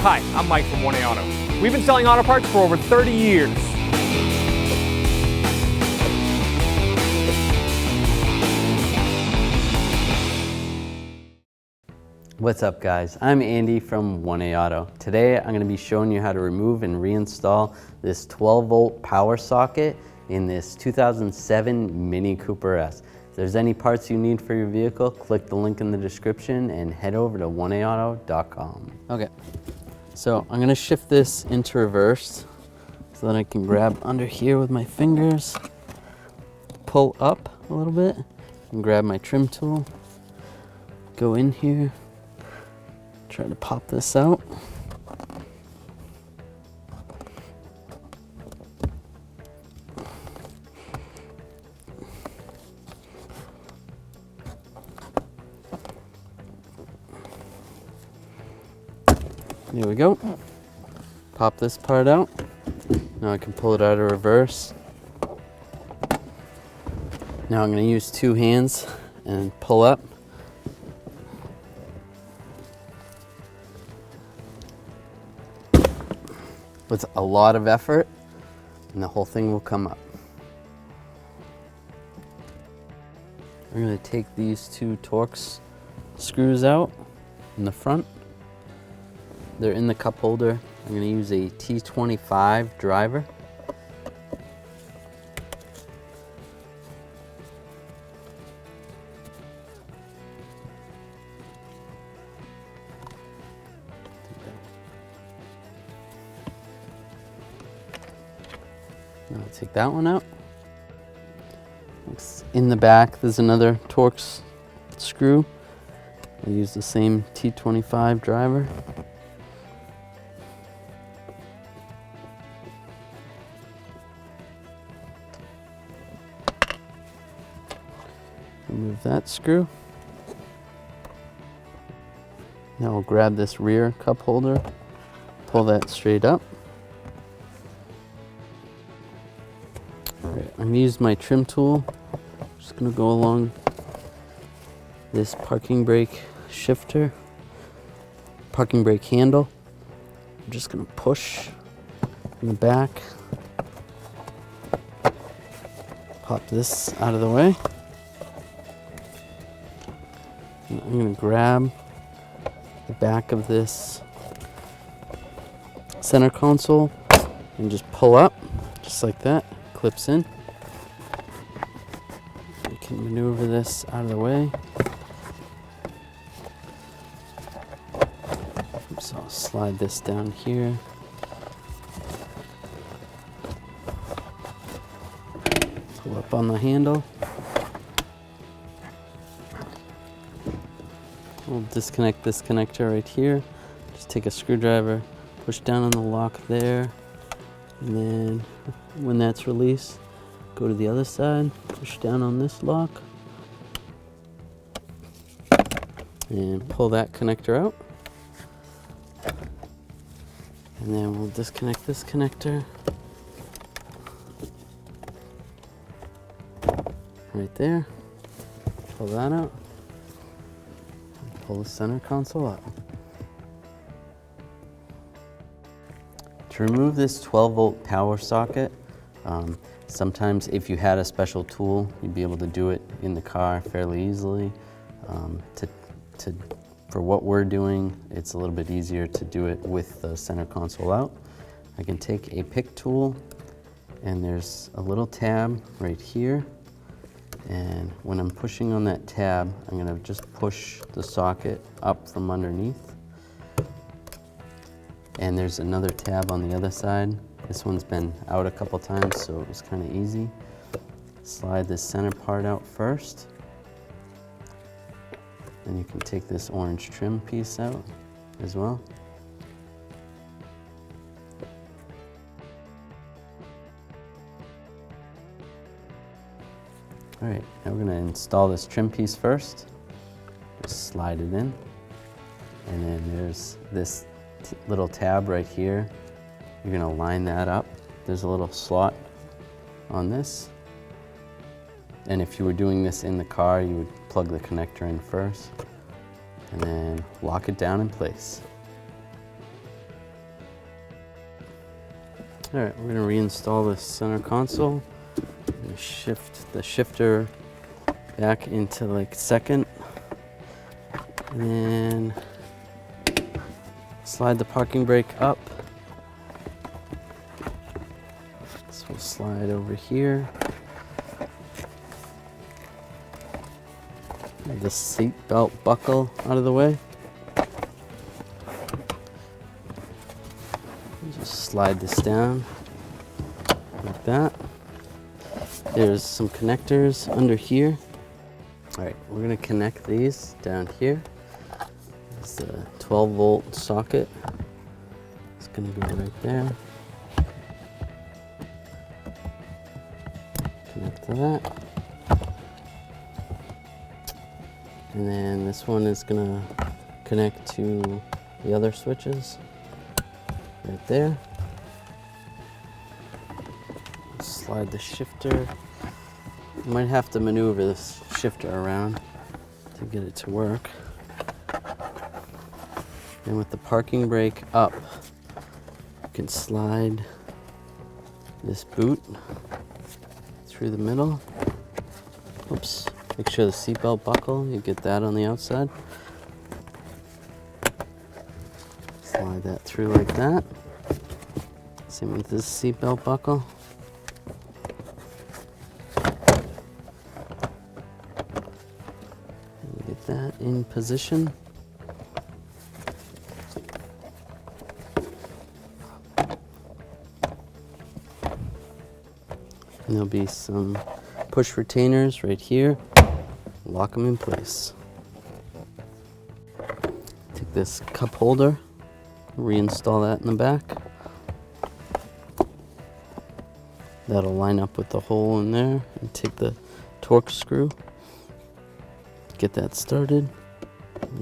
Hi, I'm Mike from 1A Auto. We've been selling auto parts for over 30 years. What's up guys, I'm Andy from 1A Auto. Today I'm going to be showing you how to remove and reinstall this 12 volt power socket in this 2007 Mini Cooper S. If there's any parts you need for your vehicle, click the link in the description and head over to 1aauto.com. Okay, so I'm going to shift this into reverse so that I can grab under here with my fingers, pull up a little bit, and grab my trim tool, go in here, try to pop this out. There we go. Pop this part out. Now I can pull it out of reverse. Now I'm going to use two hands and pull up. With a lot of effort, and the whole thing will come up. I'm going to take these two Torx screws out in the front. They're in the cup holder. I'm going to use a T25 driver. I'll take that one out. In the back, there's another Torx screw. I'll use the same T25 driver. Remove that screw. Now we'll grab this rear cup holder, pull that straight up. Alright, I'm going to use my trim tool. Just going to go along this parking brake shifter, parking brake handle. I'm just going to push in the back, pop this out of the way. And I'm going to grab the back of this center console and just pull up, just like that. Clips in. We can maneuver this out of the way. So I'll slide this down here. Pull up on the handle. We'll disconnect this connector right here. Just take a screwdriver, push down on the lock there, and then when that's released, go to the other side, push down on this lock, and pull that connector out. And then we'll disconnect this connector right there, pull that out, and pull the center console out. To remove this 12 volt power socket, sometimes if you had a special tool, you'd be able to do it in the car fairly easily. For what we're doing, it's a little bit easier to do it with the center console out. I can take a pick tool, and there's a little tab right here. And when I'm pushing on that tab, I'm going to just push the socket up from underneath. And there's another tab on the other side. This one's been out a couple times, so it was kind of easy. Slide this center part out first. Then you can take this orange trim piece out as well. All right, now we're going to install this trim piece first. Just slide it in. And then there's this little tab right here. You're going to line that up. There's a little slot on this. And if you were doing this in the car, you would plug the connector in first and then lock it down in place. All right, we're gonna reinstall the center console. I'm gonna shift the shifter back into like second. And then slide the parking brake up. This will slide over here. Get the seat belt buckle out of the way. Just slide this down like that. There's some connectors under here. All right, we're gonna connect these down here. It's a 12-volt socket. It's gonna go right there. Connect to that. And then this one is gonna connect to the other switches right there. Slide the shifter. You might have to maneuver this shifter around to get it to work. And with the parking brake up, you can slide this boot through the middle. Oops. Make sure the seatbelt buckle, you get that on the outside. Slide that through like that. Same with this seatbelt buckle. And get that in position. And there'll be some push retainers right here. Lock them in place. Take this cup holder, reinstall that in the back. That'll line up with the hole in there, and take the torque screw. Get that started.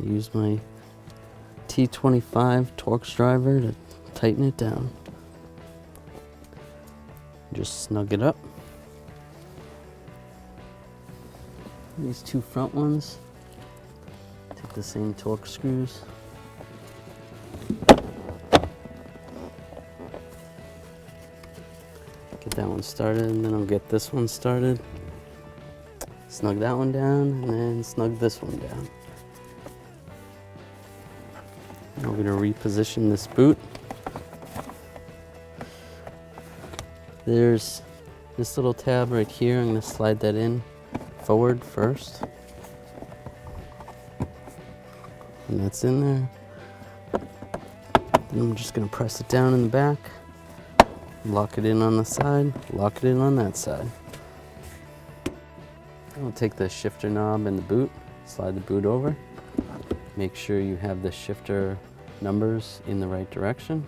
Use my T25 Torx driver to tighten it down. Just snug it up. These two front ones, take the same torque screws. Get that one started, and then I'll get this one started. Snug that one down, and then snug this one down. Now we're gonna reposition this boot. There's this little tab right here. I'm gonna slide that in forward first, and that's in there. Then I'm just gonna press it down in the back, lock it in on the side, lock it in on that side. I'll take the shifter knob and the boot, slide the boot over. Make sure you have the shifter numbers in the right direction.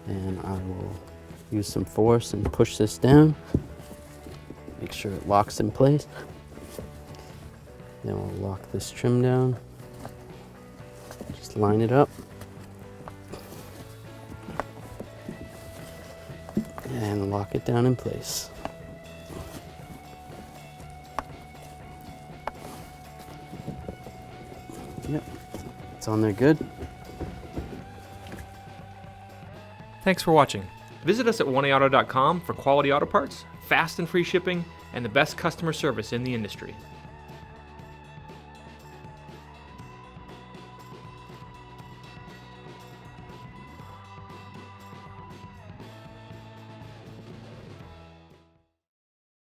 And I will use some force and push this down. Make sure it locks in place. Then we'll lock this trim down. Just line it up. And lock it down in place. Yep, it's on there good. Thanks for watching. Visit us at oneauto.com for quality auto parts, fast and free shipping, and the best customer service in the industry.